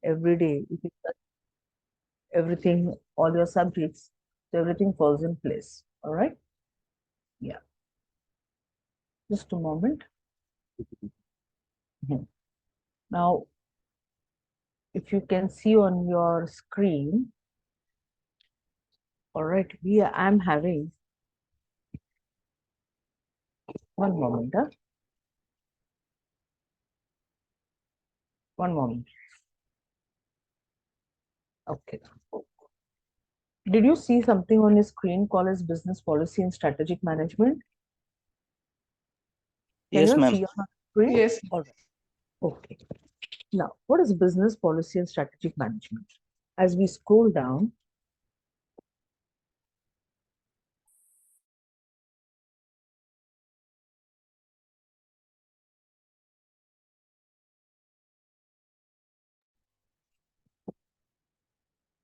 every day, if you touch everything, all your subjects, so everything falls in place. All right? Yeah. Just a moment. Mhm. Now, if you can see on your screen, all right, I'm having one moment, huh? One moment. Okay. Did you see something on your screen called as business policy and strategic management? Can Yes, you ma'am. see on the screen? Yes. All right. Okay. Now, what is business policy and strategic management? As we scroll down,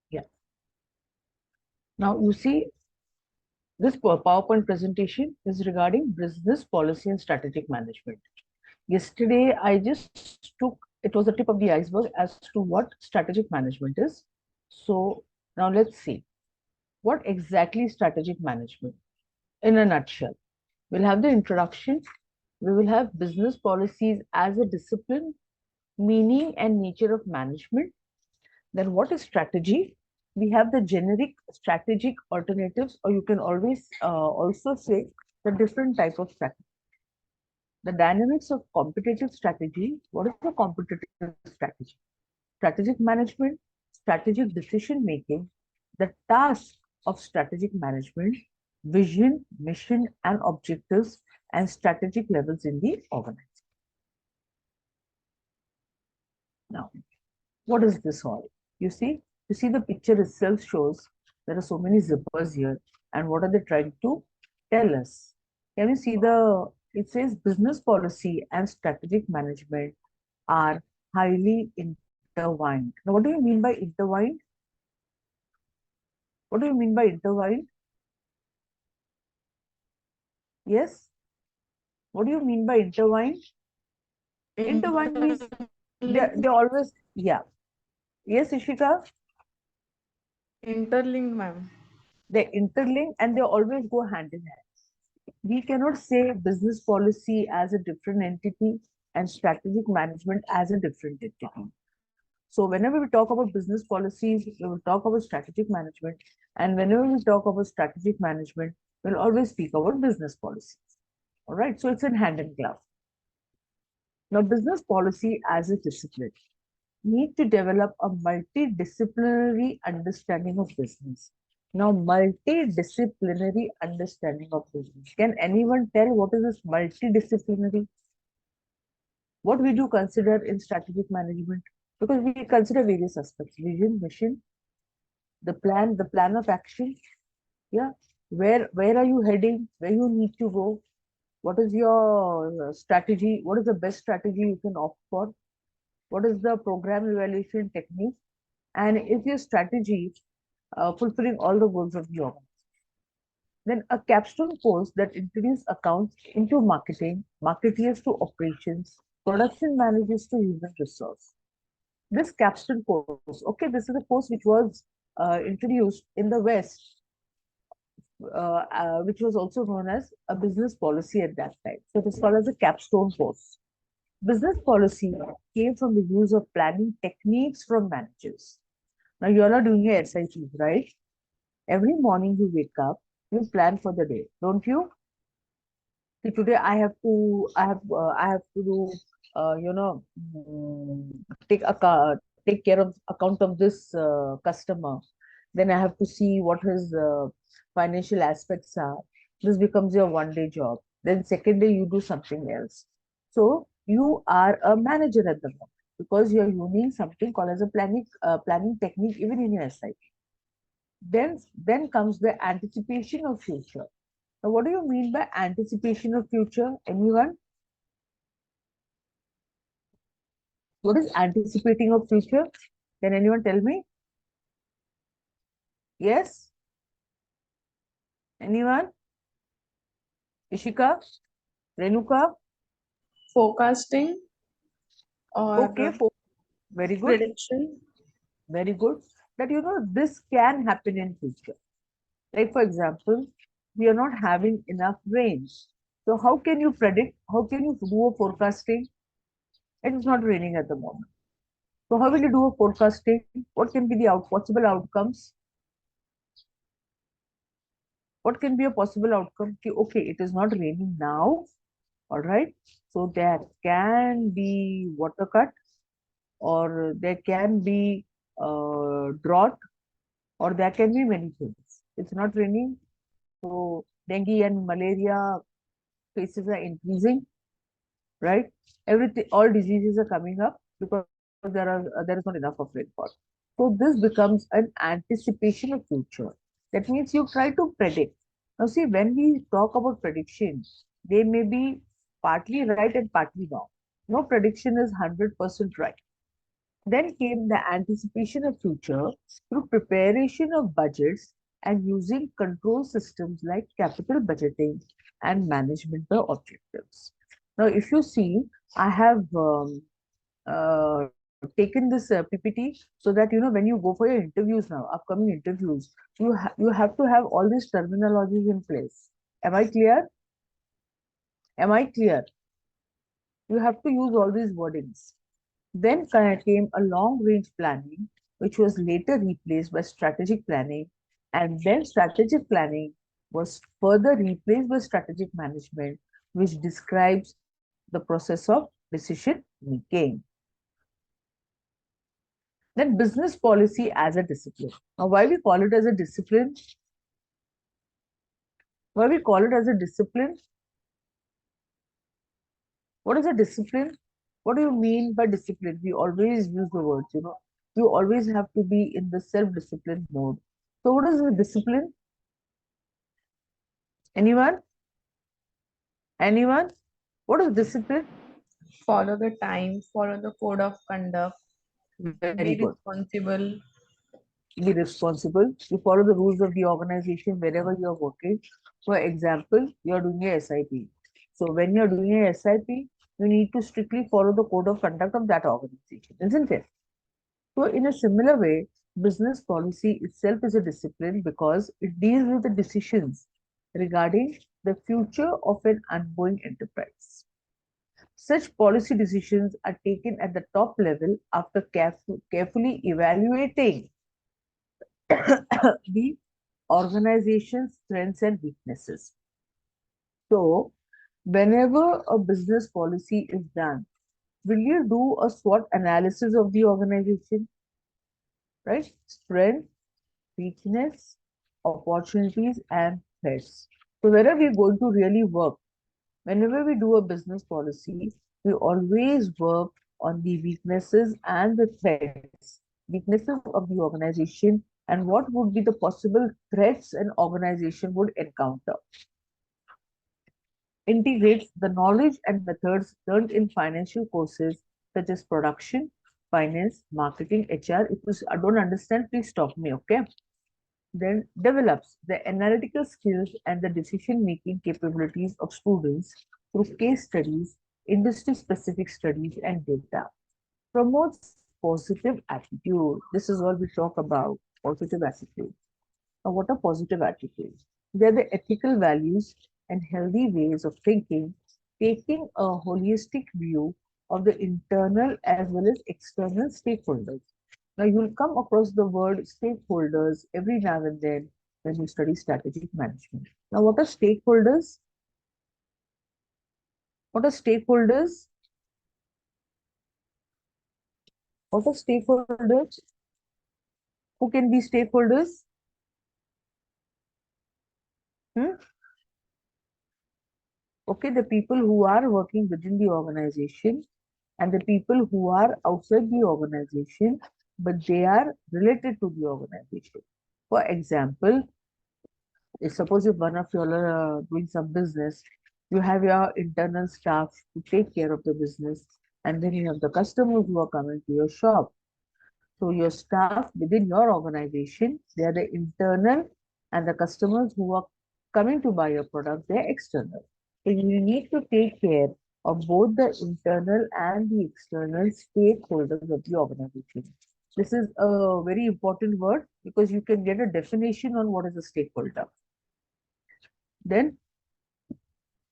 yeah. Now you see this PowerPoint presentation is regarding business policy and strategic management. Yesterday, I just took, it was the tip of the iceberg as to what strategic management is. So now let's see what exactly is strategic management in a nutshell. We'll have the introduction. We will have business policies as a discipline, meaning and nature of management. Then what is strategy? We have the generic strategic alternatives, or you can always also say the different type of strategy. The dynamics of competitive strategy. What is the competitive strategy? Strategic management, strategic decision making, the task of strategic management, vision, mission, and objectives, and strategic levels in the organization. Now, what is this all? You see the picture itself shows there are so many zippers here, and what are they trying to tell us? Can you see it says business policy and strategic management are highly intertwined. Now, what do you mean by intertwined? What do you mean by intertwined? Yes? What do you mean by intertwined? Intertwined means Interlinked. they always, yeah. Yes, Ishika? Interlinked, ma'am. They interlink and they always go hand in hand. We cannot say business policy as a different entity and strategic management as a different entity. So whenever we talk about business policies, we will talk about strategic management. And whenever we talk about strategic management, we'll always speak about business policies. All right. So it's in hand in glove. Now, business policy as a discipline need to develop a multidisciplinary understanding of business. Now, multidisciplinary understanding of business. Can anyone tell what is this multidisciplinary? What we do consider in strategic management? Because we consider various aspects: vision, mission, the plan of action. Yeah, where are you heading? Where you need to go? What is your strategy? What is the best strategy you can opt for? What is the program evaluation technique? And is your strategy fulfilling all the goals of the organization? Then a capstone course that introduces accounts into marketing, marketeers to operations, production managers to human resource. This capstone course, okay, this is a course which was introduced in the West, which was also known as a business policy at that time. So it is called as a capstone course. Business policy came from the use of planning techniques from managers. Now you all are doing your SIPs, right? Every morning you wake up, you plan for the day, don't you? See, today I have to do, take care of account of this customer. Then I have to see what his financial aspects are. This becomes your one day job. Then second day you do something else. So you are a manager at the moment because you are using something called as a planning technique even in your SIP. Then comes the anticipation of future. Now, what do you mean by anticipation of future? Anyone? What is anticipating of future? Can anyone tell me? Yes? Anyone? Ishika? Renuka? Forecasting or Okay, Very good. Prediction. Very good. That this can happen in future. Like for example, we are not having enough rain. So how can you predict? How can you do a forecasting? It is not raining at the moment. So how will you do a forecasting? What can be the possible outcomes? What can be a possible outcome? Okay, it is not raining now. All right. So there can be water cut, or there can be drought, or there can be many things. It's not raining, so dengue and malaria cases are increasing, right? Everything, all diseases are coming up because there is not enough of rainfall. So this becomes an anticipation of future. That means you try to predict. Now see, when we talk about predictions, they may be partly right and partly wrong. No prediction is 100% right. Then came the anticipation of future through preparation of budgets and using control systems like capital budgeting and management of objectives. Now, if you see, I have taken this PPT so that when you go for your interviews now, upcoming interviews, you have to have all these terminologies in place. Am I clear? Am I clear? You have to use all these wordings. Then came a long range planning, which was later replaced by strategic planning, and then strategic planning was further replaced by strategic management, which describes the process of decision making. Then business policy as a discipline. Now, why we call it as a discipline? Why we call it as a discipline? What is a discipline? What do you mean by discipline? We always use the words. You always have to be in the self-discipline mode. So what is the discipline? Anyone? Anyone? What is discipline? Follow the time, follow the code of conduct, Very be good. responsible. Be responsible. You follow the rules of the organization wherever you are working. For example, you are doing a SIP. So when you are doing a SIP, you need to strictly follow the code of conduct of that organization, isn't it? So in a similar way, business policy itself is a discipline because it deals with the decisions regarding the future of an ongoing enterprise. Such policy decisions are taken at the top level after carefully evaluating the organization's strengths and weaknesses. So, whenever a business policy is done, will you do a SWOT analysis of the organization, right? Strength, weakness, opportunities, and threats. So, where are we going to really work? Whenever we do a business policy, we always work on the weaknesses and the threats, weaknesses of the organization, and what would be the possible threats an organization would encounter. Integrates the knowledge and methods learned in financial courses such as production, finance, marketing, HR. If you don't understand, please stop me, okay? Then develops the analytical skills and the decision-making capabilities of students through case studies, industry-specific studies, and data. Promotes positive attitude. This is what we talk about, positive attitude. Now, what are positive attitudes? They are the ethical values and healthy ways of thinking, taking a holistic view of the internal as well as external stakeholders. Now, you'll come across the word stakeholders every now and then when you study strategic management. Now, what are stakeholders? What are stakeholders? What are stakeholders? Who can be stakeholders? Hmm? Okay, the people who are working within the organization and the people who are outside the organization, but they are related to the organization. For example, suppose if one of you all are doing some business, you have your internal staff to take care of the business, and then you have the customers who are coming to your shop. So your staff within your organization, they are the internal, and the customers who are coming to buy your product, they're external. So you need to take care of both the internal and the external stakeholders of the organization. This is a very important word because you can get a definition on what is a stakeholder. Then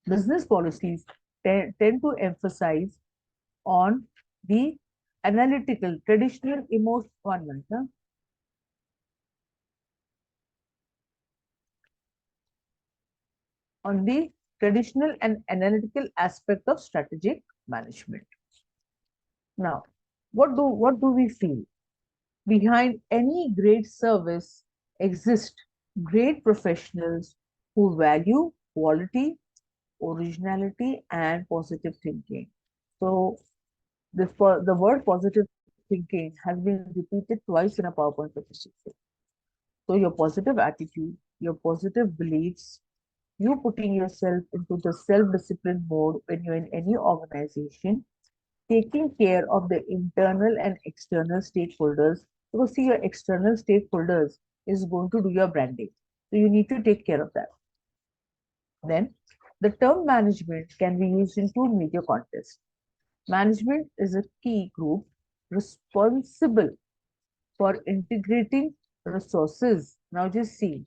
business policies tend to emphasize on the analytical, traditional emotion. 1 minute. On the traditional and analytical aspect of strategic management. Now, what do we feel? Behind any great service exist great professionals who value quality, originality, and positive thinking. So, the word positive thinking has been repeated twice in a PowerPoint presentation. So, your positive attitude, your positive beliefs, you putting yourself into the self-discipline mode when you're in any organization, taking care of the internal and external stakeholders. Because see, your external stakeholders is going to do your branding. So you need to take care of that. Then the term management can be used in two major contexts. Management is a key group responsible for integrating resources. Now just see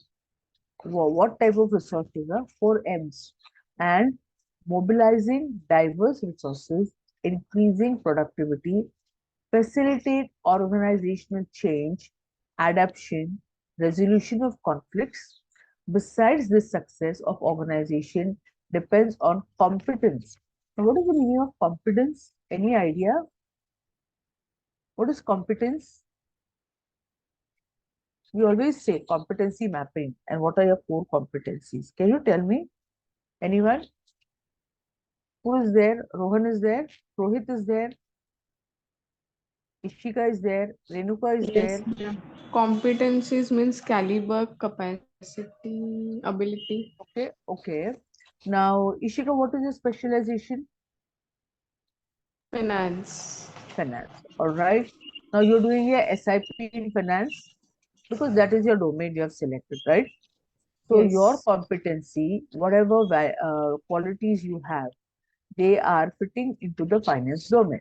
what type of resources are 4 M's and mobilizing diverse resources, increasing productivity, facilitate organizational change, adaptation, resolution of conflicts. Besides, the success of organization depends on competence. Now, what is the meaning of competence? Any idea? What is competence? We always say competency mapping. And what are your core competencies? Can you tell me? Anyone? Who is there? Rohan is there. Rohit is there. Ishika is there. Renuka is Yes, there. ma'am. Competencies means caliber, capacity, ability. Okay, okay. Now, Ishika, what is your specialization? Finance. Finance. All right. Now you're doing your SIP in finance because that is your domain you have selected, right? So your Yes. competency, whatever qualities you have, they are fitting into the finance domain.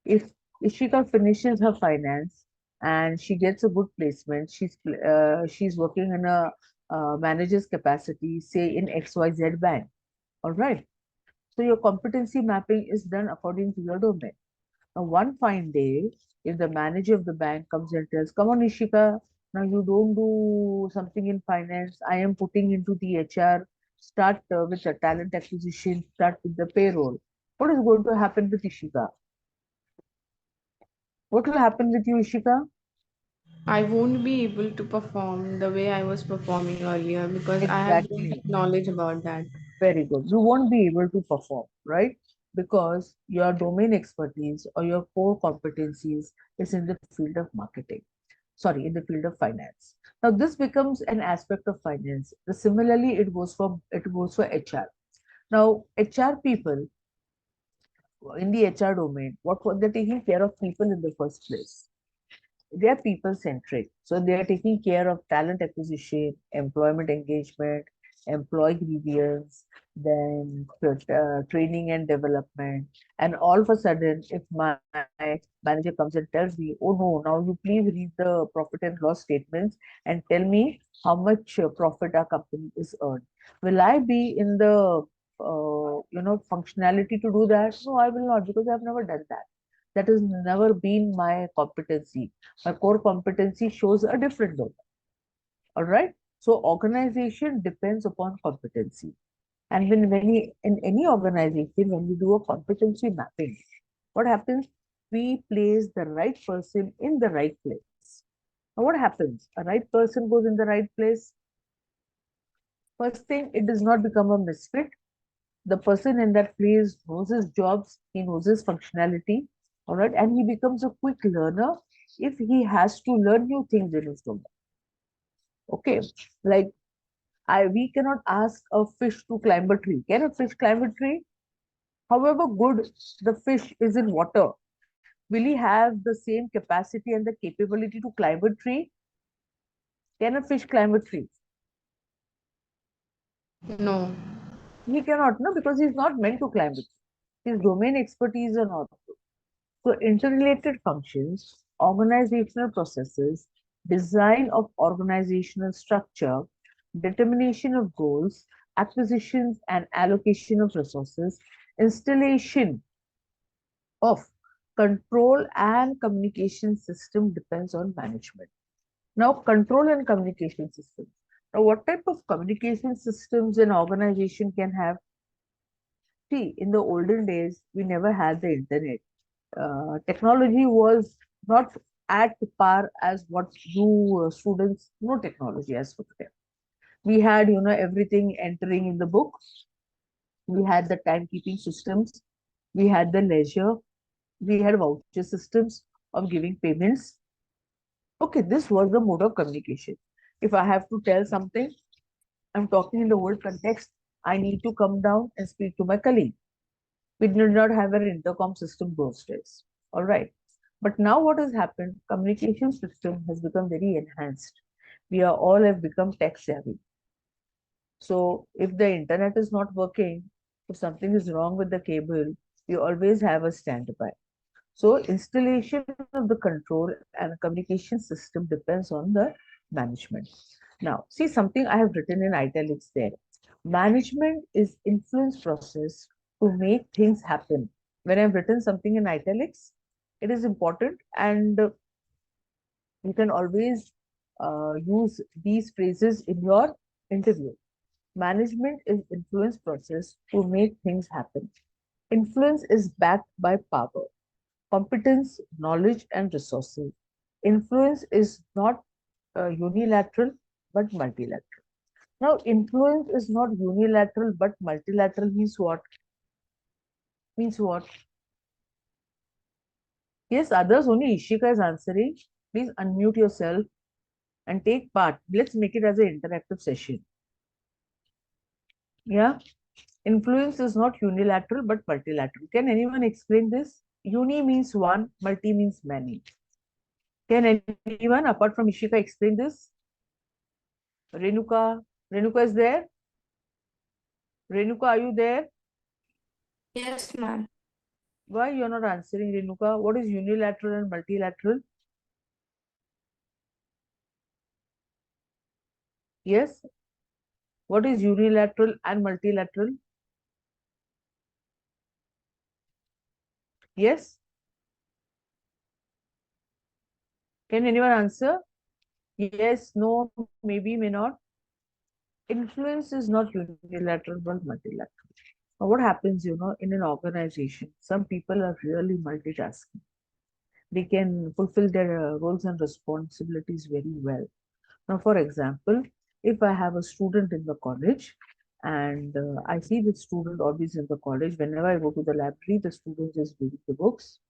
If Ishika finishes her finance and she gets a good placement, she's working in a manager's capacity, say in XYZ bank. All right. So your competency mapping is done according to your domain. Now, one fine day, if the manager of the bank comes and tells, "Come on, Ishika, now you don't do something in finance. I am putting into the HR. Start with the talent acquisition. Start with the payroll." What is going to happen with Ishika? What will happen with you, Ishika? I won't be able to perform the way I was performing earlier because I have don't Exactly. have knowledge about that. Very good. You won't be able to perform, right? Because your domain expertise or your core competencies is in the field of marketing. Sorry, in the field of finance. Now, this becomes an aspect of finance. Similarly, it goes for HR. Now, HR people in the HR domain, what they're taking care of people in the first place. They are people centric. So they are taking care of talent acquisition, employment engagement, employee grievance, then training and development. And all of a sudden, if my manager comes and tells me, "Oh no, now you please read the profit and loss statements and tell me how much profit our company is earned," will I be in the functionality to do that? No, I will not because I've never done that. That has never been my competency. My core competency shows a different domain. All right. So organization depends upon competency. And in any organization, when we do a competency mapping, what happens? We place the right person in the right place. Now, what happens? A right person goes in the right place. First thing, it does not become a misfit. The person in that place knows his jobs, he knows his functionality, all right, and he becomes a quick learner if he has to learn new things in his domain. Okay, like we cannot ask a fish to climb a tree. Can a fish climb a tree? However good the fish is in water, will he have the same capacity and the capability to climb a tree? Can a fish climb a tree? No. He cannot, no, because he's not meant to climb it. These domain expertise are not. So interrelated functions, organizational processes, design of organizational structure, determination of goals, acquisitions and allocation of resources, installation of control and communication system depends on management. Now, control and communication systems. Now, what type of communication systems an organization can have? See, in the olden days, we never had the internet. Technology was not at par as what you students know technology as for today. We had, everything entering in the book. We had the timekeeping systems. We had the leisure. We had voucher systems of giving payments. Okay, this was the mode of communication. If I have to tell something, I'm talking in the world context, I need to come down and speak to my colleague. We did not have an intercom system those days. All right. But now what has happened? Communication system has become very enhanced. We are all have become tech savvy. So if the internet is not working, if something is wrong with the cable, you always have a standby. So installation of the control and communication system depends on the management. Now, see something I have written in italics there. Management is influence process to make things happen. When I've written something in italics, it is important and you can always use these phrases in your interview. Management is influence process to make things happen. Influence is backed by power, competence, knowledge, and resources. Influence is not unilateral but multilateral. Now, influence is not unilateral but multilateral means what? Means what? Yes, others, only Ishika is answering. Please unmute yourself and take part. Let's make it as an interactive session. Yeah, influence is not unilateral but multilateral. Can anyone explain this? Uni means one, multi means many. Can anyone apart from Ishika explain this? Renuka, Renuka is there? Renuka, are you there? Yes, ma'am. Why you're not answering, Renuka? What is unilateral and multilateral? Yes. What is unilateral and multilateral? Yes. Can anyone answer? Yes, no, maybe, may not. Influence is not unilateral but multilateral. Now, what happens, in an organization, some people are really multitasking. They can fulfill their roles and responsibilities very well. Now, for example, if I have a student in the college and I see the student always in the college, whenever I go to the library, the student is reading the books.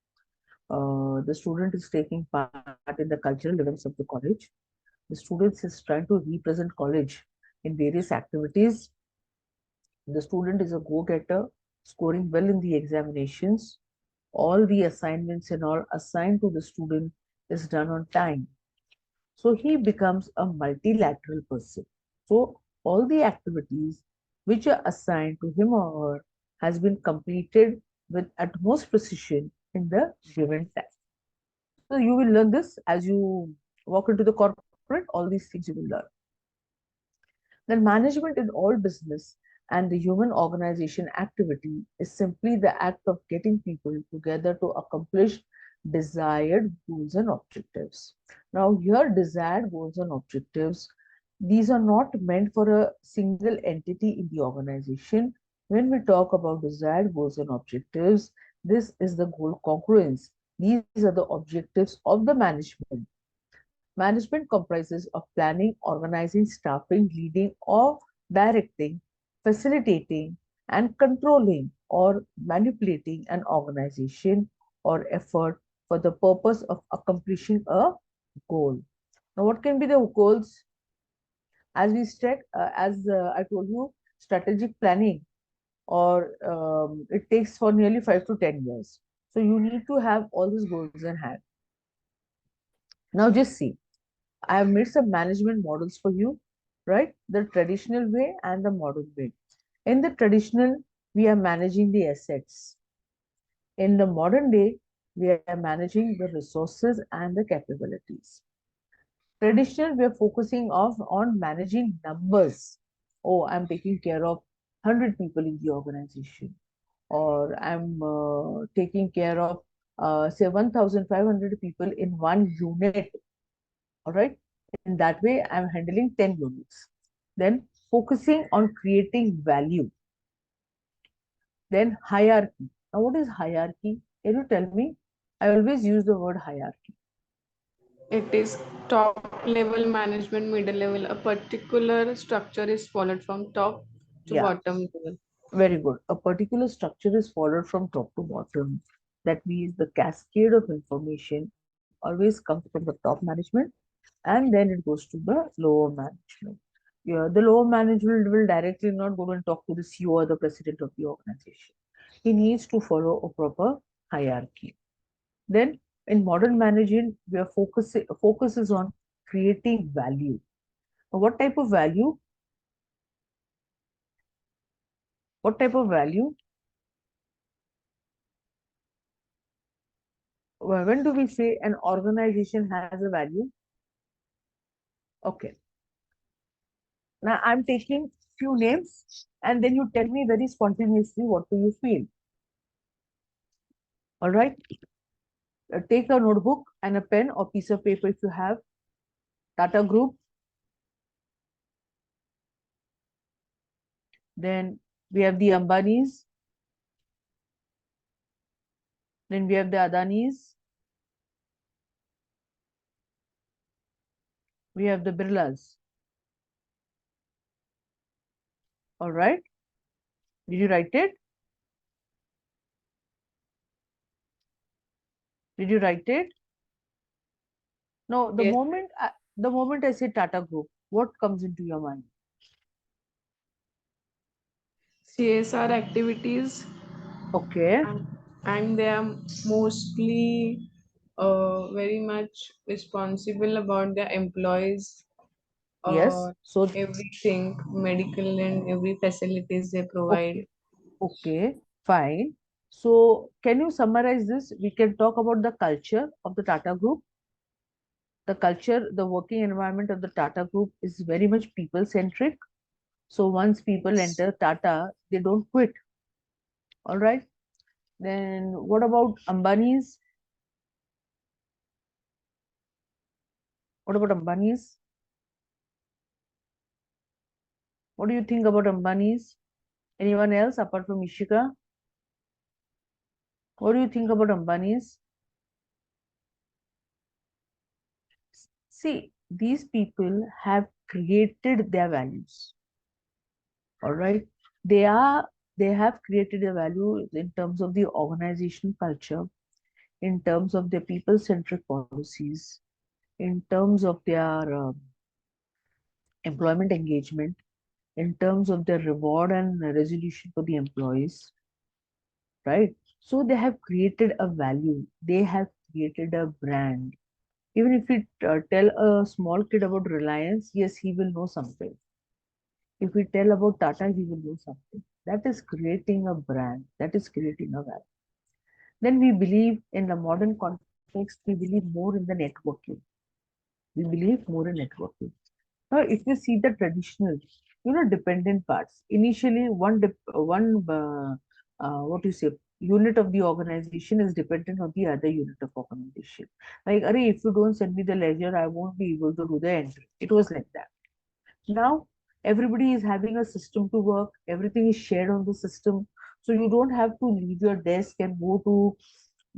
The student is taking part in the cultural events of the college. The student is trying to represent college in various activities. The student is a go-getter, scoring well in the examinations. All the assignments and all assigned to the student is done on time. So he becomes a multilateral person. So all the activities which are assigned to him or her has been completed with utmost precision in the given time. So you will learn this as you walk into the corporate, all these things you will learn. Then management in all business and the human organization activity is simply the act of getting people together to accomplish desired goals and objectives. Now, here, desired goals and objectives, these are not meant for a single entity in the organization. When we talk about desired goals and objectives, this is the goal congruence. These are the objectives of the management. Management comprises of planning, organizing, staffing, leading, or directing, facilitating, and controlling or manipulating an organization or effort for the purpose of accomplishing a goal. Now, what can be the goals? As I told you, strategic planning, or it takes for nearly 5 to 10 years. So you need to have all these goals in hand. Now, just see. I have made some management models for you, right? The traditional way and the modern way. In the traditional, we are managing the assets. In the modern day, we are managing the resources and the capabilities. Traditional, we are focusing on managing numbers. Oh, I'm taking care of 100 people in the organization, or I'm taking care of, say, 1,500 people in one unit. All right. In that way, I'm handling 10 units. Then focusing on creating value. Then hierarchy. Now, what is hierarchy? Can you tell me? I always use the word hierarchy. It is top level management, middle level. A particular structure is followed from top to Yeah, bottom level. very good. A particular structure is followed from top to bottom. That means the cascade of information always comes from the top management and then it goes to the lower management. Yeah, the lower management will directly not go and talk to the CEO or the president of the organization. He needs to follow a proper hierarchy. Then in modern management, we are focuses on creating value. What type of value? What type of value? When do we say an organization has a value? Okay. Now I'm taking few names and then you tell me very spontaneously what do you feel. All right. Take a notebook and a pen or piece of paper if you have. Tata Group. Then we have the Ambanis. Then we have the Adanis. We have the Birlas. All right. Did you write it? Did you write it? No, Yes. the moment I say Tata Group, what comes into your mind? CSR activities, Okay. and, and they are mostly very much responsible about their employees, Yes. uh, So, everything, medical and every facilities they provide. okay. Okay. Fine. So, can you summarize this? We can talk about the culture of the Tata Group. The culture, the working environment of the Tata Group is very much people centric. So, once people enter Tata, they don't quit. All right. Then, what about Ambani's? What about Ambani's? What do you think about Ambani's? Anyone else apart from Ishika? What do you think about Ambani's? See, these people have created their values. All right. They are they have created a value in terms of the organization culture, in terms of their people-centric policies, in terms of their employment engagement, in terms of their reward and resolution for the employees, right? So they have created a value. They have created a brand. Even if we tell a small kid about Reliance, yes, he will know something. If we tell about Tata, he will know something. That is creating a brand. That is creating a value. Then we believe in the modern context, we believe more in the networking. We believe more in networking. Now, if you see the traditional, dependent parts, initially what you say, unit of the organization is dependent on the other unit of organization. Like, Arey, if you don't send me the ledger, I won't be able to do the entry. It was like that. Now, everybody is having a system to work, everything is shared on the system. So you don't have to leave your desk and go to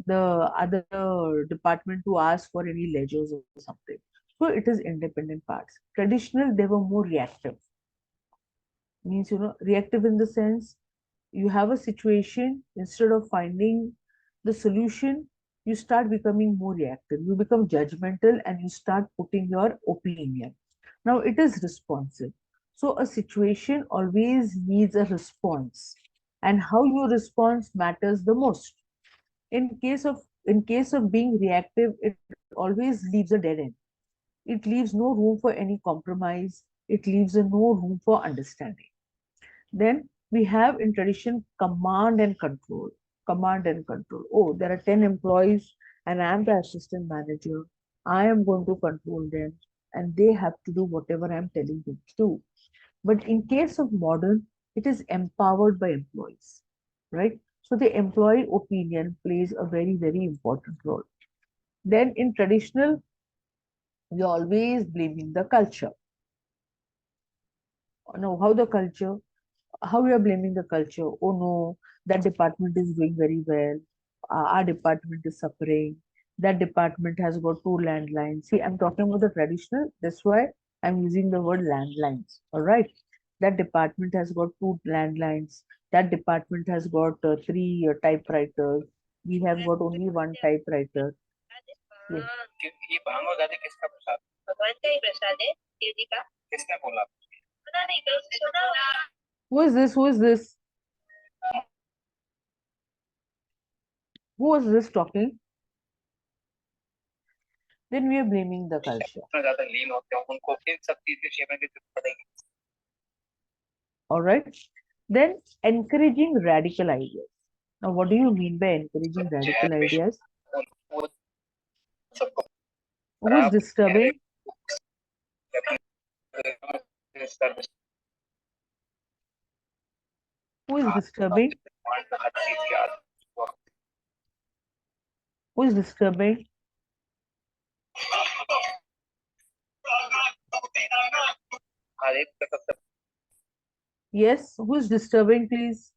the other department to ask for any ledgers or something. So it is independent parts. Traditional, they were more reactive. Means, reactive in the sense you have a situation, instead of finding the solution, you start becoming more reactive. You become judgmental and you start putting your opinion. Now it is responsive. So a situation always needs a response, and how you respond matters the most. In case of being reactive, it always leaves a dead end. It leaves no room for any compromise. It leaves no room for understanding. Then we have in tradition command and control. command and control. Oh, there are 10 employees and I am the assistant manager. I am going to control them and they have to do whatever I am telling them to do. But in case of modern, it is empowered by employees, right? So the employee opinion plays a very, very important role. Then in traditional, we are always blaming the culture. No, how we are blaming the culture. Oh no, that department is doing very well. Our department is suffering. That department has got two landlines. See, I'm talking about the traditional. That's why I'm using the word landlines. All right. That department has got two landlines. That department has got three typewriters. We have got only one typewriter. Yes. ये भांग और गाजर किसका प्रसाद? भगवान का ही प्रसाद है, शिव जी का। किसने बोला? पता नहीं, कहीं सुना होगा। Who is this? Who is this? Who is this talking? Then we are blaming the culture. इतना ज्यादा लीन होते हैं, उनको इन सब चीजें सेवन की जरूरत पड़ेगी। All right. Then encouraging radical ideas. Now, what do you mean by encouraging radical ideas? वो सबको Who is disturbing? Who is disturbing? Who is disturbing? Yes, who is disturbing, please?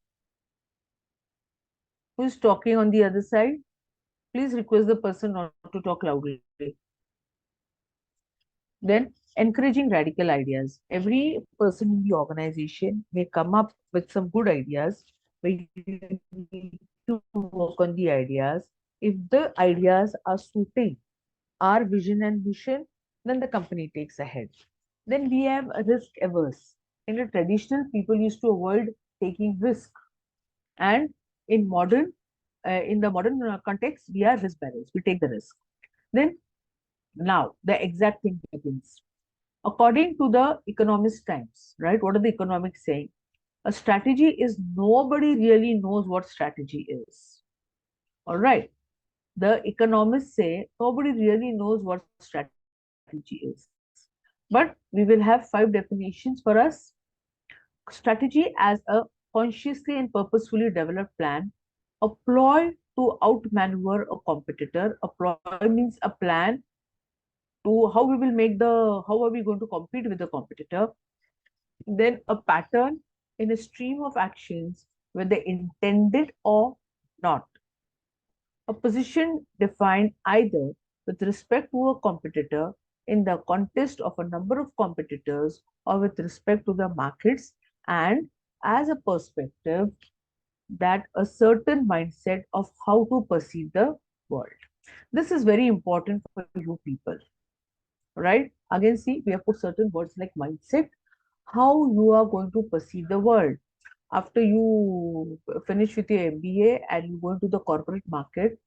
Who is talking on the other side? Please request the person not to talk loudly. Then, encouraging radical ideas. Every person in the organization may come up with some good ideas, but you need to work on the ideas. If the ideas are suiting our vision and mission, then the company takes ahead. Then we have a risk averse. In the traditional, people used to avoid taking risk, and in the modern context, we are risk bearers. We take the risk. Then now the exact thing begins. According to the Economist Times, right? What are the economics saying? A strategy is nobody really knows what strategy is. All right. The economists say nobody really knows what strategy is. But we will have 5 definitions for us. Strategy as a consciously and purposefully developed plan, a ploy to outmaneuver a competitor. A ploy means a plan to how are we going to compete with the competitor. Then a pattern in a stream of actions, whether intended or not. A position defined either with respect to a competitor in the context of a number of competitors or with respect to the markets, and as a perspective that a certain mindset of how to perceive the world. This is very important for you people, right? Again, see, we have put certain words like mindset, how you are going to perceive the world. After you finish with your MBA and you go into the corporate market,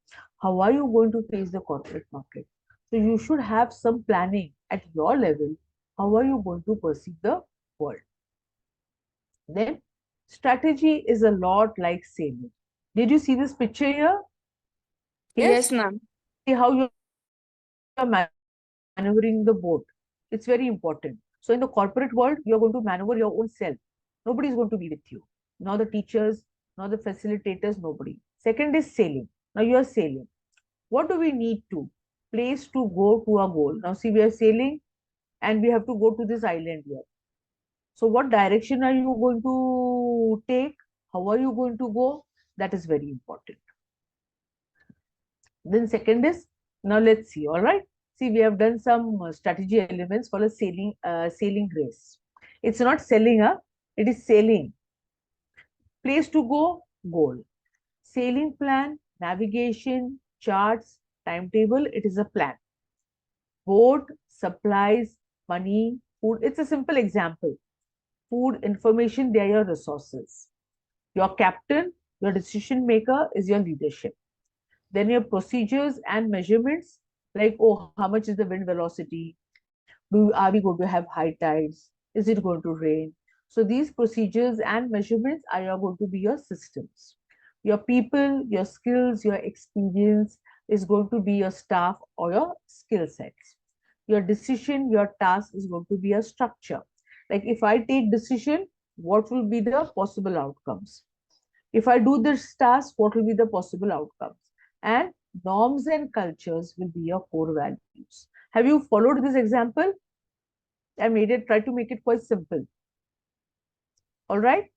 how are you going to face the corporate market? So you should have some planning at your level. How are you going to perceive the world? Then strategy is a lot like sailing. Did you see this picture here? Yes, ma'am. See how you are maneuvering the boat. It's very important. So in the corporate world, you're going to maneuver your own self. Nobody is going to be with you. Not the teachers, not the facilitators, nobody. Second is sailing. Now you are sailing. What do we need to? Place to go to our goal. Now see, we are sailing and we have to go to this island here. So what direction are you going to take? How are you going to go? That is very important. Then second is, now let's see, all right? See, we have done some strategy elements for a sailing race. It's not selling, it is sailing. Place to go, goal. Sailing plan, navigation, charts, timetable, it is a plan. Boat, supplies, money, food. It's a simple example. Food, information, they are your resources. Your captain, your decision maker is your leadership. Then your procedures and measurements, like, oh, how much is the wind velocity? Are we going to have high tides? Is it going to rain? So these procedures and measurements are going to be your systems. Your people, your skills, your experience is going to be your staff or your skill sets. Your decision, your task is going to be a structure. Like if I take decision, what will be the possible outcomes? If I do this task, what will be the possible outcomes? And norms and cultures will be your core values. Have you followed this example? I made it, try to make it quite simple. All right?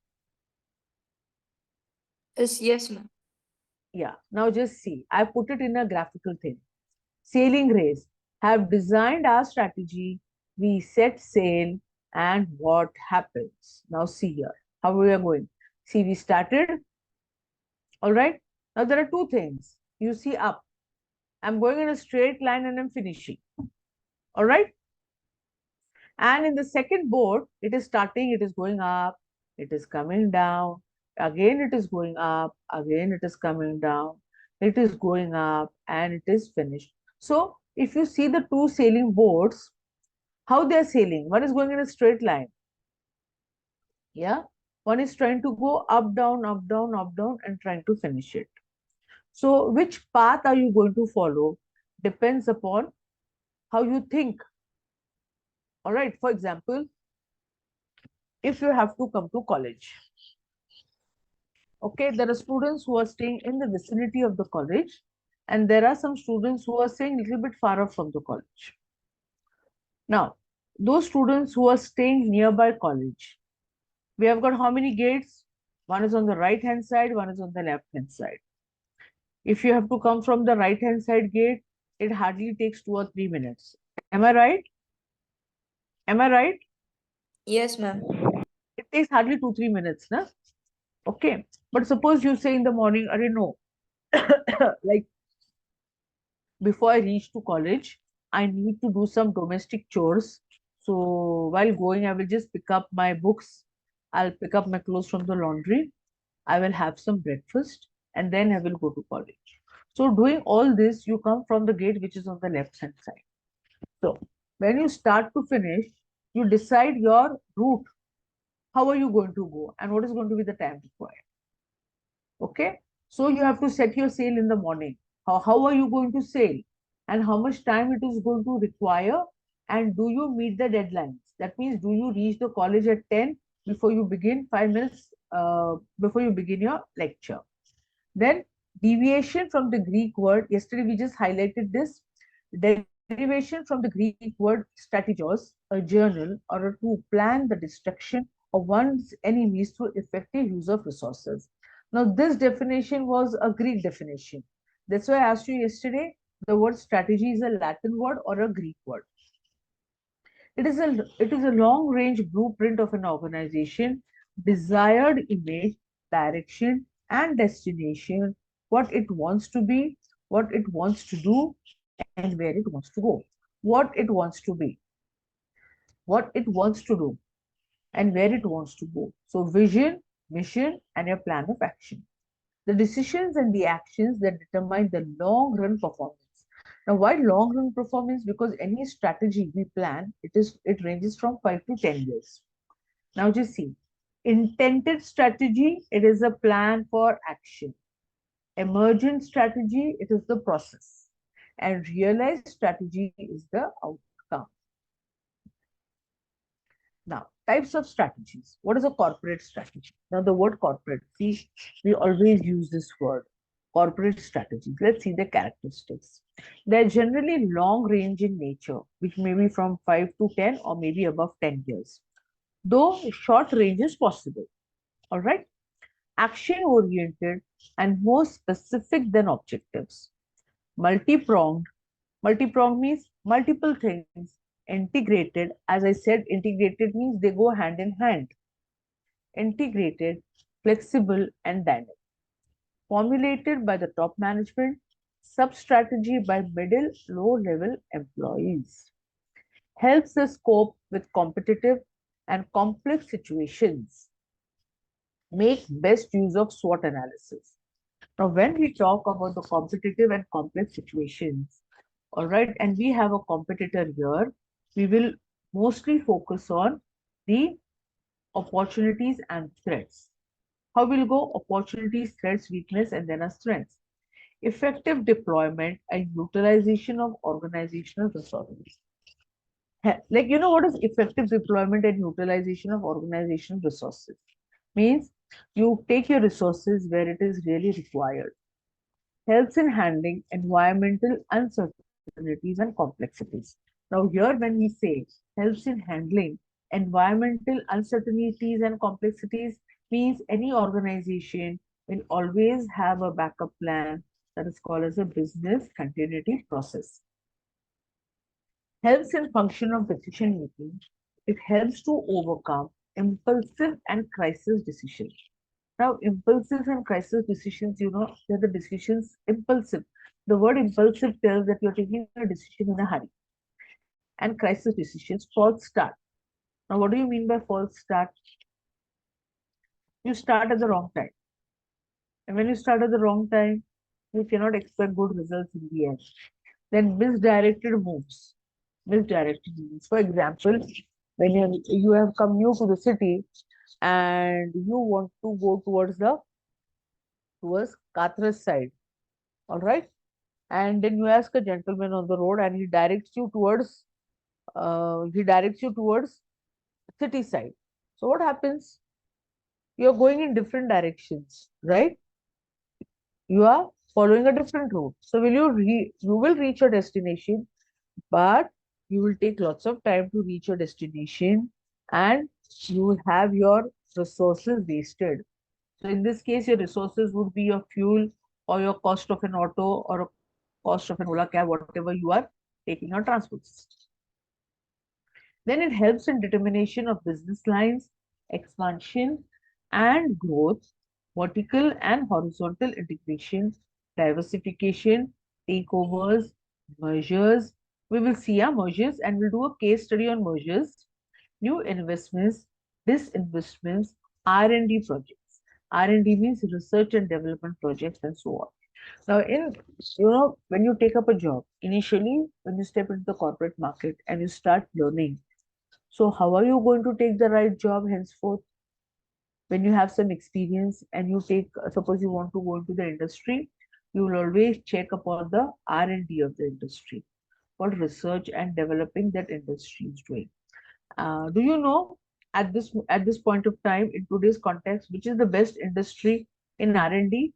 Yes, ma'am. Yeah. Now just see, I put it in a graphical thing. Sailing race. Have designed our strategy. We set sail, and what happens? Now see here how we are going. See, we started. All right. Now there are two things. You see up. I'm going in a straight line and I'm finishing. All right. And in the second board, it is starting, it is going up, it is coming down, again it is going up, again it is coming down, it is going up, and it is finished. So if you see the two sailing boats, how they are sailing, one is going in a straight line. Yeah. One is trying to go up, down, up, down, up, down, and trying to finish it. So which path are you going to follow depends upon how you think. All right. For example, if you have to come to college, okay, there are students who are staying in the vicinity of the college, and there are some students who are staying a little bit far off from the college. Now, those students who are staying nearby college, we have got how many gates? One is on the right hand side, one is on the left hand side. If you have to come from the right hand side gate, it hardly takes 2 or 3 minutes. Am I right? Am I right? Yes, ma'am. It takes hardly 2 3 minutes, na? Okay. But suppose you say in the morning, I don't know, like before I reach to college, I need to do some domestic chores. So while going, I will just pick up my books. I'll pick up my clothes from the laundry. I will have some breakfast and then I will go to college. So doing all this, you come from the gate which is on the left hand side. So when you start to finish, you decide your route. How are you going to go and what is going to be the time required? Okay. So you have to set your sail in the morning. How are you going to sail? And how much time it is going to require? And do you meet the deadlines? That means, do you reach the college at 10 before you begin 5 minutes before you begin your lecture? Then deviation from the Greek word. Yesterday we just highlighted this. Derivation from the Greek word strategos, a journal or a to plan the destruction of one's enemies through effective use of resources. Now, this definition was a Greek definition. That's why I asked you yesterday, the word strategy is a Latin word or a Greek word. It is a long-range blueprint of an organization, desired image, direction, and destination, what it wants to be, what it wants to do, and where it wants to go. What it wants to be, what it wants to do, and where it wants to go. So vision, mission, and your plan of action. The decisions and the actions that determine the long run performance. Now, why long run performance? Because any strategy we plan, it ranges from 5 to 10 years. Now, just see, intended strategy, it is a plan for action. Emergent strategy, it is the process. And realized strategy is the outcome. Now, types of strategies. What is a corporate strategy? Now, the word corporate, see, we always use this word, corporate strategies. Let's see the characteristics. They're generally long range in nature, which may be from 5 to 10 or maybe above 10 years, though short range is possible. All right. Action oriented and more specific than objectives. Multi-pronged. Multi-pronged means multiple things. Integrated, as I said, integrated means they go hand in hand. Integrated, flexible, and dynamic. Formulated by the top management, sub-strategy by middle, low-level employees. Helps us cope with competitive and complex situations. Make best use of SWOT analysis. Now, when we talk about the competitive and complex situations, all right, and we have a competitor here, we will mostly focus on the opportunities and threats. How we'll go? Opportunities, threats, weakness, and then our strengths. Effective deployment and utilization of organizational resources. Like, you know what is effective deployment and utilization of organizational resources? Means you take your resources where it is really required. Helps in handling environmental uncertainties and complexities. Now, here when we say helps in handling environmental uncertainties and complexities, means any organization will always have a backup plan that is called as a business continuity process. Helps in function of decision making. It helps to overcome impulsive and crisis decisions. Now, impulsive and crisis decisions, you know, they're the decisions impulsive. The word impulsive tells that you're taking a decision in a hurry. And crisis decisions, false start. Now, what do you mean by false start? You start at the wrong time. And when you start at the wrong time, you cannot expect good results in the end. Then misdirected moves. Misdirected moves. For example, when you have come new to the city and you want to go towards Katras side, all right? And then you ask a gentleman on the road and he directs you towards city side. So what happens? You're going in different directions, right? You are following a different route. So you will reach your destination, but you will take lots of time to reach your destination and you will have your resources wasted. So in this case, your resources would be your fuel or your cost of an auto or a cost of an Ola cab, whatever you are taking on transport system. Then it helps in determination of business lines, expansion and growth, vertical and horizontal integration, diversification, takeovers, mergers. We will see our mergers and we'll do a case study on mergers, new investments, disinvestments, R&D projects. R&D means research and development projects and so on. Now, when you take up a job, initially, when you step into the corporate market and you start learning, so how are you going to take the right job henceforth? When you have some experience and you take, suppose you want to go into the industry, you will always check upon the R&D of the industry, what research and developing that industry is doing. Do you know at this point of time in today's context, which is the best industry in R&D?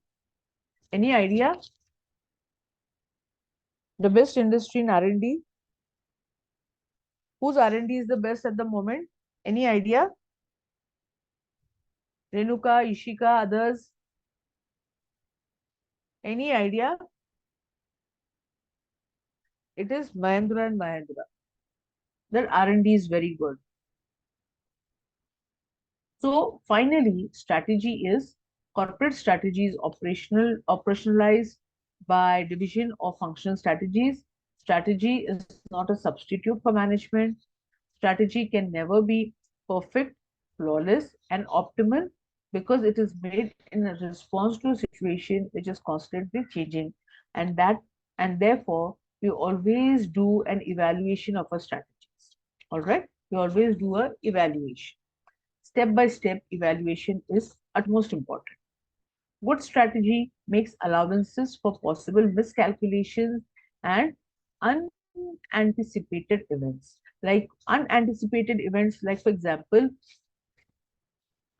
Any idea? The best industry in R&D? Whose R&D is the best at the moment? Any idea? Renuka, Ishika, others? Any idea? It is Mahindra and Mahindra. Their R&D is very good. So finally, strategy is corporate strategy is operationalized by division or functional strategies. Strategy is not a substitute for management. Strategy can never be perfect, flawless, and optimal because it is made in a response to a situation which is constantly changing, and therefore we always do an evaluation of our strategies. All right, we always do a evaluation. Step-by-step evaluation is utmost important. Good strategy makes allowances for possible miscalculations and unanticipated events. Like unanticipated events, like for example,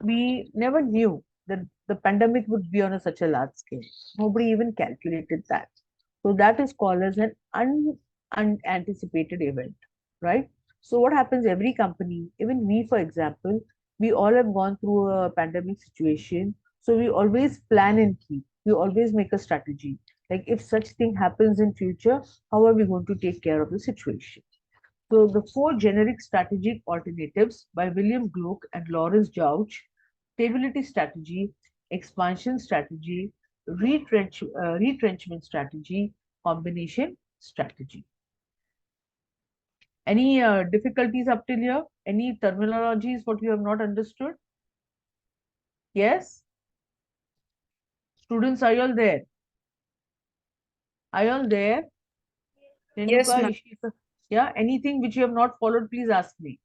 we never knew that the pandemic would be on such a large scale. Nobody even calculated that. So that is called as an unanticipated event, right? So what happens, every company, even we, for example, we all have gone through a pandemic situation. So we always plan and keep. We always make a strategy. Like if such thing happens in future, how are we going to take care of the situation? So the four generic strategic alternatives by William Gluck and Lawrence Jouch: stability strategy, expansion strategy, retrenchment strategy, combination strategy. Any difficulties up till here? Any terminologies what you have not understood? Yes? Students, are you all there? Are you all there? Yes, Renuka, ma'am. Ishika? Yeah, anything which you have not followed, please ask me.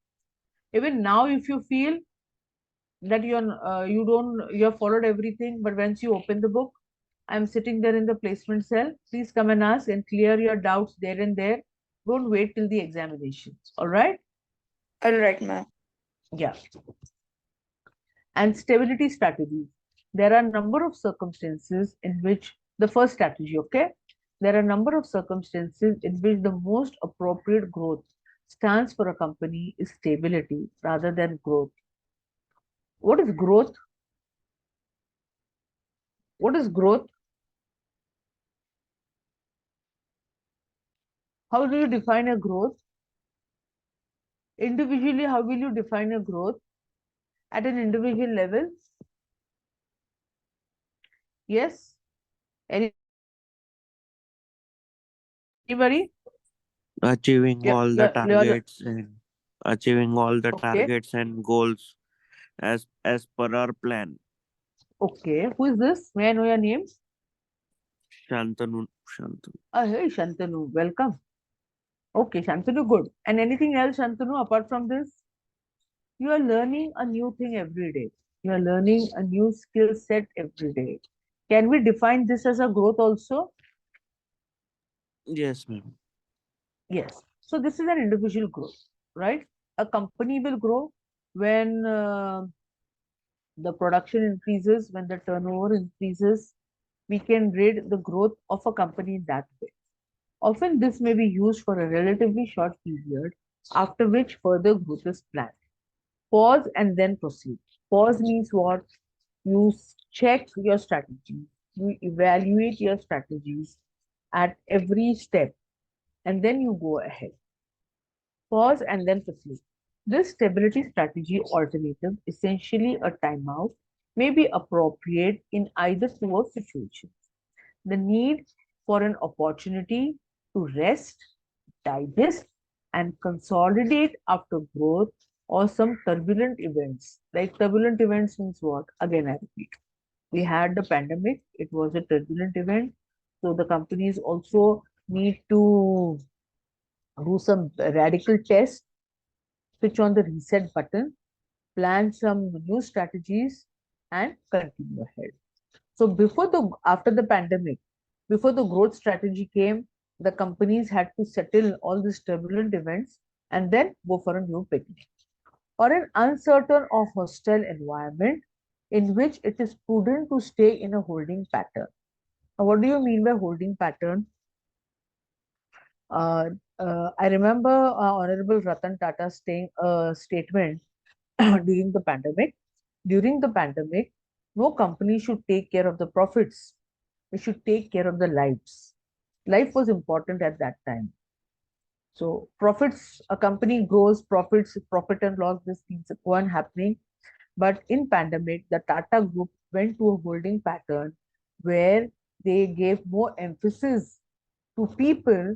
Even now, if you feel that you have followed everything, but once you open the book, I'm sitting there in the placement cell. Please come and ask and clear your doubts there and there. Don't wait till the examinations. All right? All right, ma'am. Yeah. And stability strategies. There are a number of circumstances in which the first strategy, okay? There are a number of circumstances in which the most appropriate growth stance for a company is stability rather than growth. What is growth? What is growth? How do you define a growth? Individually, how will you define a growth at an individual level? Yes? Anybody? Achieving Yeah, all the targets and achieving all the okay. targets and goals as per our plan. Okay. Who is this? May I know your name? Shantanu. Shantanu. Hey, Shantanu. Welcome. Okay, Shantanu, good. And anything else, Shantanu, apart from this? You are learning a new thing every day. You are learning a new skill set every day. Can we define this as a growth also? Yes, ma'am. Yes. So this is an individual growth, right? A company will grow when the production increases, when the turnover increases. We can rate the growth of a company in that way. Often this may be used for a relatively short period, after which further growth is planned. Pause and then proceed. Pause means what? You check your strategy, you evaluate your strategies at every step, and then you go ahead. Pause and then proceed. This stability strategy alternative, essentially a timeout, may be appropriate in either two of situations. The need for an opportunity to rest, digest, and consolidate after growth, or some turbulent events. Like turbulent events means what? Again, I repeat. We had the pandemic, it was a turbulent event. So the companies also need to do some radical tests, switch on the reset button, plan some new strategies, and continue ahead. So after the pandemic, before the growth strategy came, the companies had to settle all these turbulent events and then go for a new beginning. Or an uncertain or hostile environment in which it is prudent to stay in a holding pattern. Now, what do you mean by holding pattern? I remember Honorable Ratan Tata saying a statement during the pandemic. During the pandemic, no company should take care of the profits. They should take care of the lives. Life was important at that time. So profits, a company grows, profits, profit and loss, these things go on happening. But in pandemic, the Tata Group went to a holding pattern where they gave more emphasis to people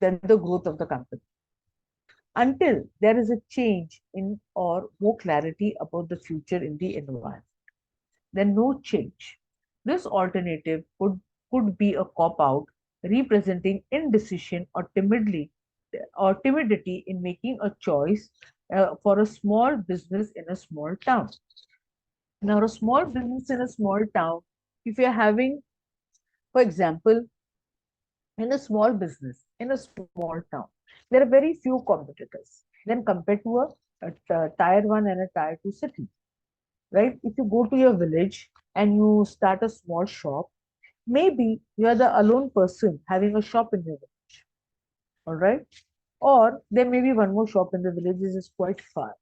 than the growth of the company. Until there is a change in or more clarity about the future in the environment, then no change. This alternative could be a cop out representing indecision or timidity in making a choice for a small business in a small town. Now, a small business in a small town, if you're having, for example, in a small business in a small town, there are very few competitors then compared to a tier one and a tier two city, right? If you go to your village and you start a small shop, maybe you are the alone person having a shop in your village, all right? Or there may be one more shop in the village, this is quite far.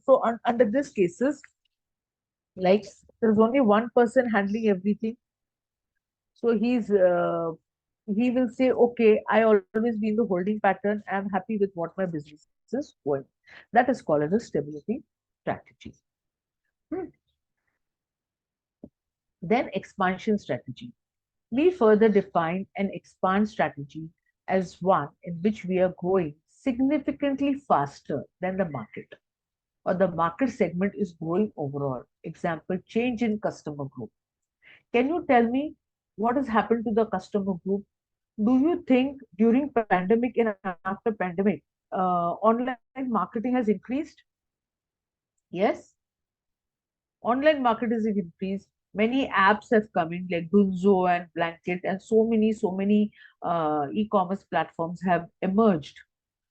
So under these cases, like there's only one person handling everything. So he will say, okay, I always be in the holding pattern. I'm happy with what my business is going. That is called as a stability strategy. Hmm. Then expansion strategy. We further define an expand strategy as one in which we are growing significantly faster than the market, or the market segment is growing overall. Example, change in customer group. Can you tell me what has happened to the customer group? Do you think during pandemic and after pandemic, online marketing has increased? Yes. Online market is increased. Many apps have come in like Dunzo and Blanket, and so many e-commerce platforms have emerged.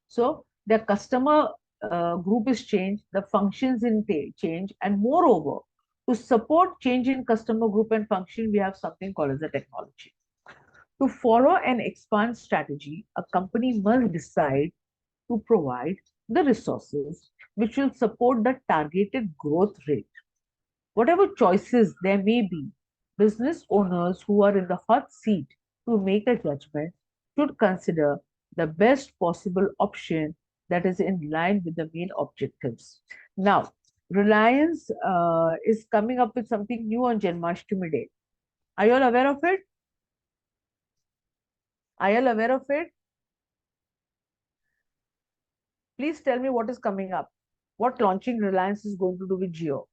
So the customer group is changed, the functions in change, and moreover, to support change in customer group and function, we have something called as a technology. To follow an expand strategy, a company must decide to provide the resources which will support the targeted growth rate. Whatever choices there may be, business owners who are in the hot seat to make a judgment should consider the best possible option that is in line with the main objectives. Now, Reliance is coming up with something new on Janmashtami Day. Are you all aware of it? Are you all aware of it? Please tell me what is coming up. What launching Reliance is going to do with Jio?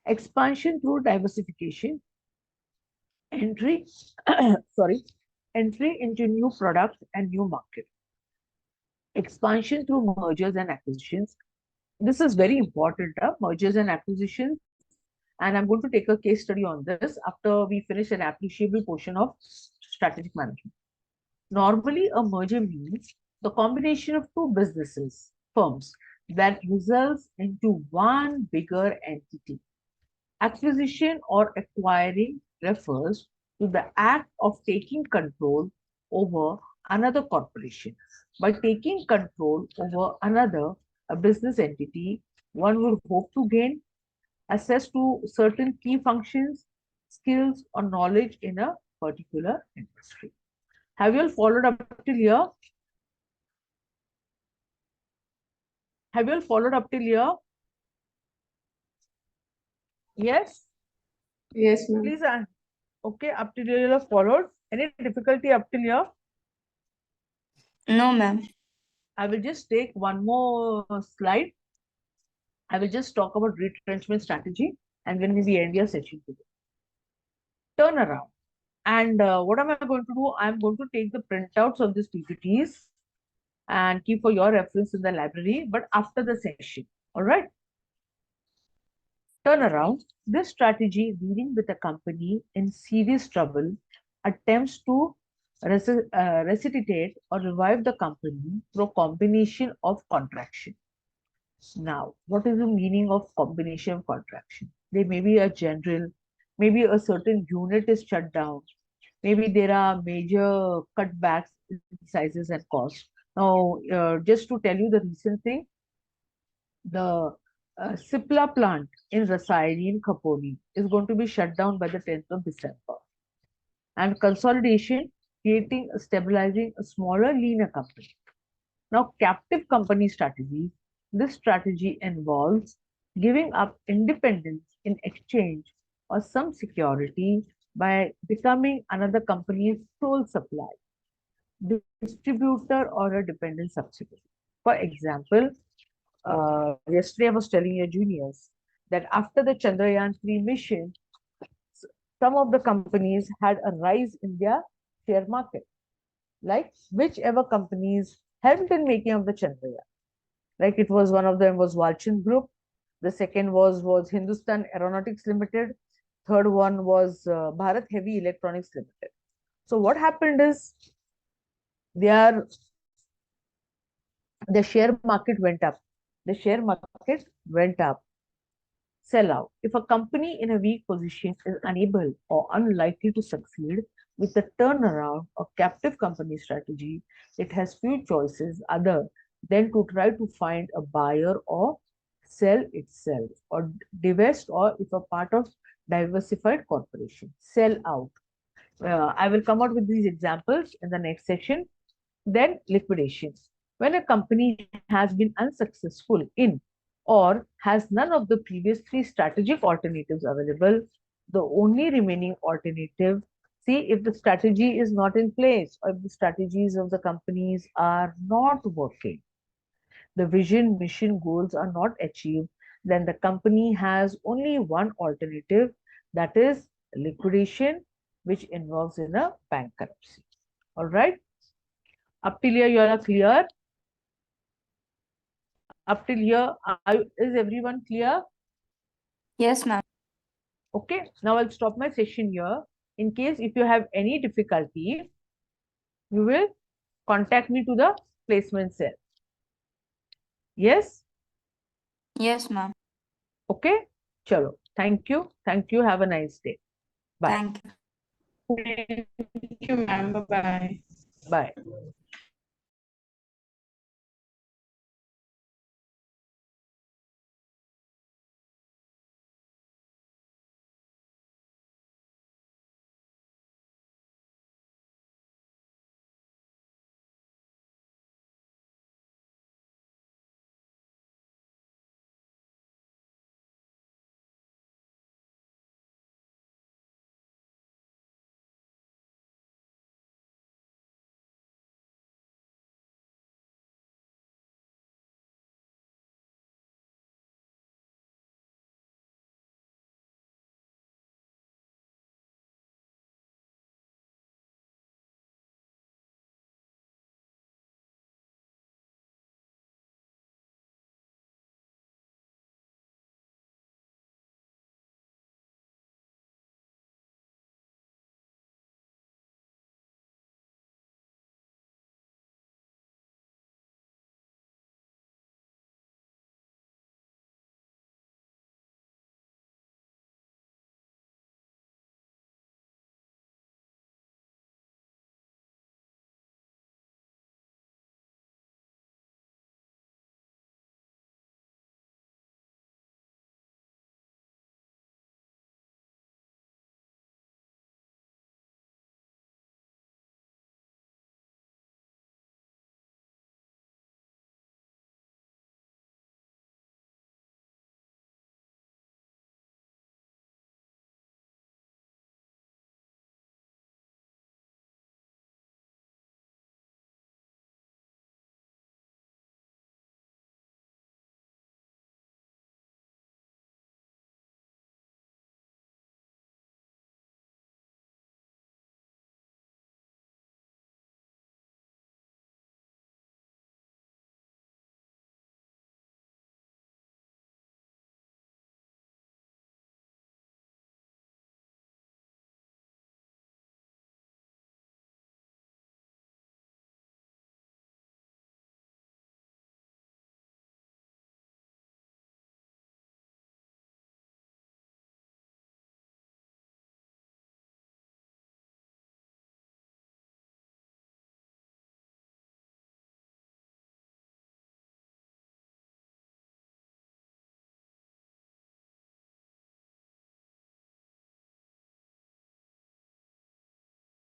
Expansion through diversification, entry, sorry, entry into new products and new market, expansion through mergers and acquisitions. This is very important, mergers and acquisitions. And I'm going to take a case study on this after we finish an appreciable portion of strategic management. Normally, a merger means the combination of two businesses, firms, that results into one bigger entity. Acquisition or acquiring refers to the act of taking control over another corporation. By taking control over another a business entity, one would hope to gain access to certain key functions, skills, or knowledge in a particular industry. Have you all followed up till here? Have you all followed up till here? Yes? Yes, ma'am. Please, okay, up till here you have followed. Any difficulty up till here? No, ma'am. I will just take one more slide. I will just talk about retrenchment strategy and then we end your session today. Turnaround. And what am I going to do? I'm going to take the printouts of these PPTs and keep for your reference in the library, but after the session. All right. Turnaround. This strategy, dealing with a company in serious trouble, attempts to resuscitate or revive the company through a combination of contraction. Now, what is the meaning of combination of contraction? There may be a general, maybe a certain unit is shut down, maybe there are major cutbacks in sizes and cost. Now, just to tell you the recent thing, the Cipla plant in Rasayani in Khopoli is going to be shut down by the 10th of December. And consolidation, creating, stabilizing a smaller, leaner company. Now, captive company strategy. This strategy involves giving up independence in exchange or some security by becoming another company's sole supplier, distributor, or a dependent subsidiary. For example, yesterday I was telling your juniors that after the Chandrayaan-3 mission, some of the companies had a rise in their share market, like whichever companies helped in making of the Chandrayaan. Like it was one of them was Walchan Group, the second was Hindustan Aeronautics Limited, third one was Bharat Heavy Electronics Limited. So what happened is their the share market went up. The share market went up. Sell out. If a company in a weak position is unable or unlikely to succeed with the turnaround or captive company strategy, it has few choices other than to try to find a buyer or sell itself or divest, or if a part of diversified corporation, sell out. I will come out with these examples in the next session. Then liquidation. When a company has been unsuccessful in or has none of the previous three strategic alternatives available, the only remaining alternative, see if the strategy is not in place or if the strategies of the companies are not working, the vision, mission, goals are not achieved, then the company has only one alternative, that is liquidation, which involves in a bankruptcy. All right. Up till here, you are clear? Up till here, is everyone clear? Yes, ma'am. Okay, now I'll stop my session here. In case if you have any difficulty, you will contact me to the placement cell. Yes? Yes, ma'am. Okay? Chalo. Thank you. Thank you. Have a nice day. Bye. Thank you. Thank you, ma'am. Bye-bye. Bye.